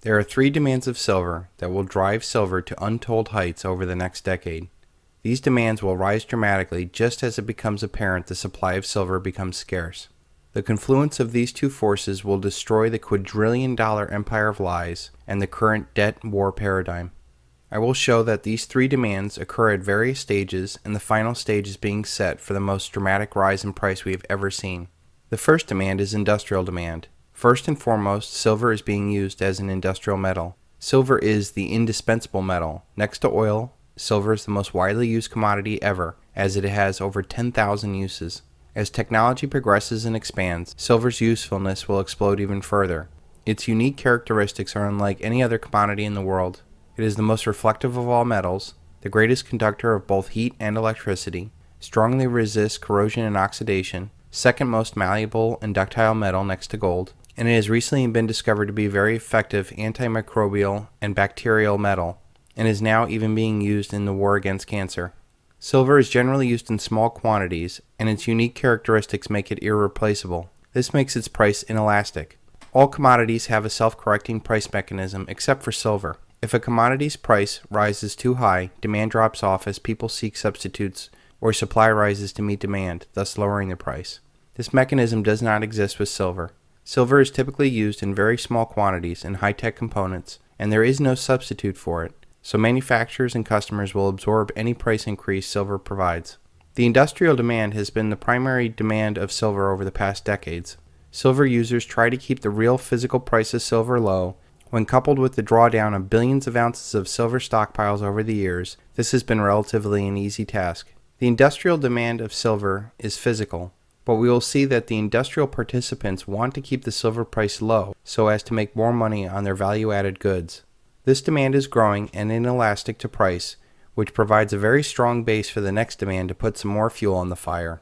There are three demands of silver that will drive silver to untold heights over the next decade. These demands will rise dramatically just as it becomes apparent the supply of silver becomes scarce. The confluence of these two forces will destroy the quadrillion-dollar empire of lies and the current debt war paradigm. I will show that these three demands occur at various stages, and the final stage is being set for the most dramatic rise in price we have ever seen. The first demand is industrial demand. First and foremost, silver is being used as an industrial metal. Silver is the indispensable metal. Next to oil, silver is the most widely used commodity ever, as it has over 10,000 uses. As technology progresses and expands, silver's usefulness will explode even further. Its unique characteristics are unlike any other commodity in the world. It is the most reflective of all metals, the greatest conductor of both heat and electricity, strongly resists corrosion and oxidation, second most malleable and ductile metal next to gold, and it has recently been discovered to be a very effective antimicrobial and bacterial metal, and is now even being used in the war against cancer. Silver is generally used in small quantities, and its unique characteristics make it irreplaceable. This makes its price inelastic. All commodities have a self-correcting price mechanism except for silver. If a commodity's price rises too high, demand drops off as people seek substitutes, or supply rises to meet demand, thus lowering the price. This mechanism does not exist with silver. Silver is typically used in very small quantities in high-tech components, and there is no substitute for it, so manufacturers and customers will absorb any price increase silver provides. The industrial demand has been the primary demand of silver over the past decades. Silver users try to keep the real physical price of silver low. When coupled with the drawdown of billions of ounces of silver stockpiles over the years, this has been relatively an easy task. The industrial demand of silver is physical, but we will see that the industrial participants want to keep the silver price low so as to make more money on their value-added goods. This demand is growing and inelastic to price, which provides a very strong base for the next demand to put some more fuel on the fire.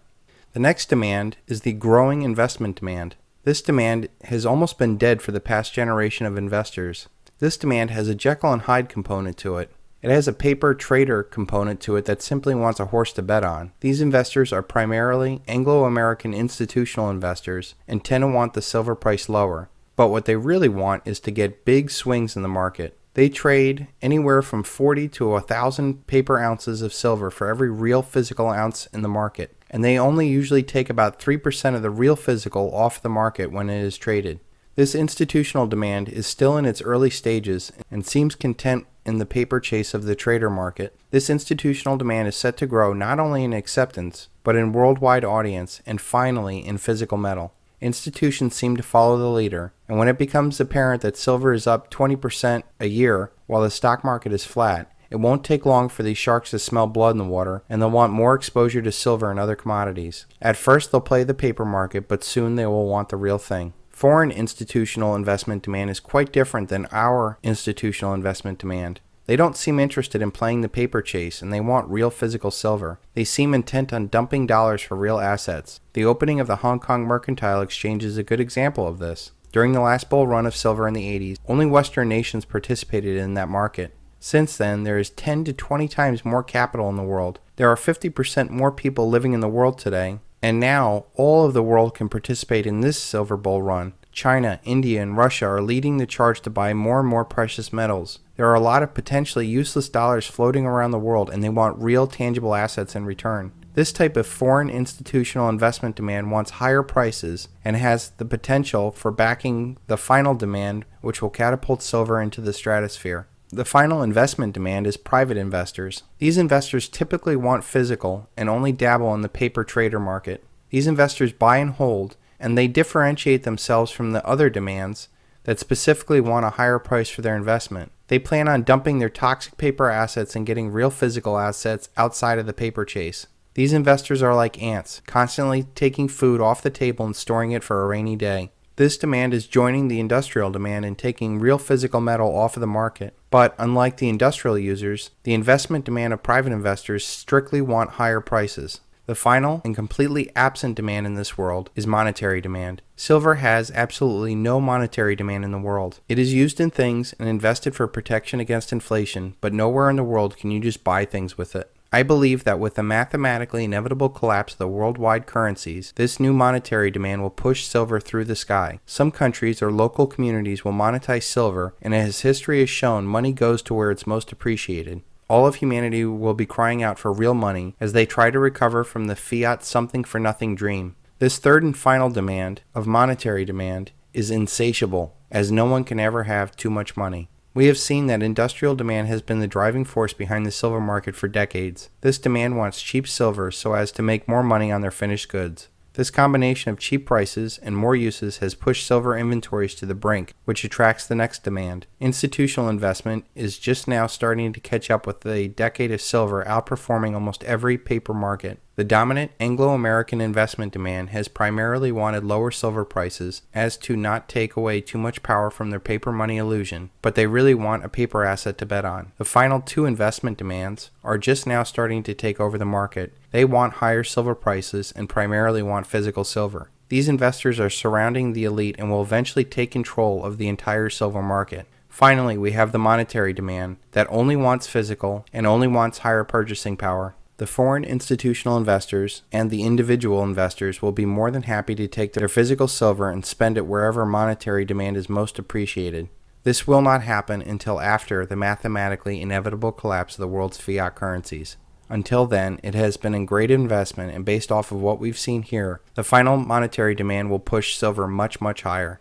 The next demand is the growing investment demand. This demand has almost been dead for the past generation of investors. This demand has a Jekyll and Hyde component to it. It has a paper trader component to it that simply wants a horse to bet on. These investors are primarily Anglo-American institutional investors and tend to want the silver price lower. But what they really want is to get big swings in the market. They trade anywhere from 40 to 1,000 paper ounces of silver for every real physical ounce in the market, and they only usually take about 3% of the real physical off the market when it is traded. This institutional demand is still in its early stages and seems content in the paper chase of the trader market. This institutional demand is set to grow not only in acceptance, but in worldwide audience and finally in physical metal. Institutions seem to follow the leader, and when it becomes apparent that silver is up 20% a year while the stock market is flat, it won't take long for these sharks to smell blood in the water, and they'll want more exposure to silver and other commodities. At first they'll play the paper market, but soon they will want the real thing. Foreign institutional investment demand is quite different than our institutional investment demand. They don't seem interested in playing the paper chase, and they want real physical silver. They seem intent on dumping dollars for real assets. The opening of the Hong Kong Mercantile Exchange is a good example of this. During the last bull run of silver in the 80s, only Western nations participated in that market. Since then, there is 10 to 20 times more capital in the world. There are 50% more people living in the world today, and now all of the world can participate in this silver bull run. China, India, and Russia are leading the charge to buy more and more precious metals. There are a lot of potentially useless dollars floating around the world, and they want real tangible assets in return. This type of foreign institutional investment demand wants higher prices and has the potential for backing the final demand, which will catapult silver into the stratosphere. The final investment demand is private investors. These investors typically want physical and only dabble in the paper trader market. These investors buy and hold, and they differentiate themselves from the other demands that specifically want a higher price for their investment. They plan on dumping their toxic paper assets and getting real physical assets outside of the paper chase. These investors are like ants, constantly taking food off the table and storing it for a rainy day. This demand is joining the industrial demand and taking real physical metal off of the market. But unlike the industrial users, the investment demand of private investors strictly want higher prices. The final and completely absent demand in this world is monetary demand. Silver has absolutely no monetary demand in the world. It is used in things and invested for protection against inflation, but nowhere in the world can you just buy things with it. I believe that with the mathematically inevitable collapse of the worldwide currencies, this new monetary demand will push silver through the sky. Some countries or local communities will monetize silver, and as history has shown, money goes to where it's most appreciated. All of humanity will be crying out for real money as they try to recover from the fiat something-for-nothing dream. This third and final demand, of monetary demand, is insatiable, as no one can ever have too much money. We have seen that industrial demand has been the driving force behind the silver market for decades. This demand wants cheap silver so as to make more money on their finished goods. This combination of cheap prices and more uses has pushed silver inventories to the brink, which attracts the next demand. Institutional investment is just now starting to catch up with a decade of silver outperforming almost every paper market. The dominant Anglo-American investment demand has primarily wanted lower silver prices as to not take away too much power from their paper money illusion, but they really want a paper asset to bet on. The final two investment demands are just now starting to take over the market. They want higher silver prices and primarily want physical silver. These investors are surrounding the elite and will eventually take control of the entire silver market. Finally, we have the monetary demand that only wants physical and only wants higher purchasing power. The foreign institutional investors and the individual investors will be more than happy to take their physical silver and spend it wherever monetary demand is most appreciated. This will not happen until after the mathematically inevitable collapse of the world's fiat currencies. Until then, it has been a great investment, and based off of what we've seen here, the final monetary demand will push silver much, much higher.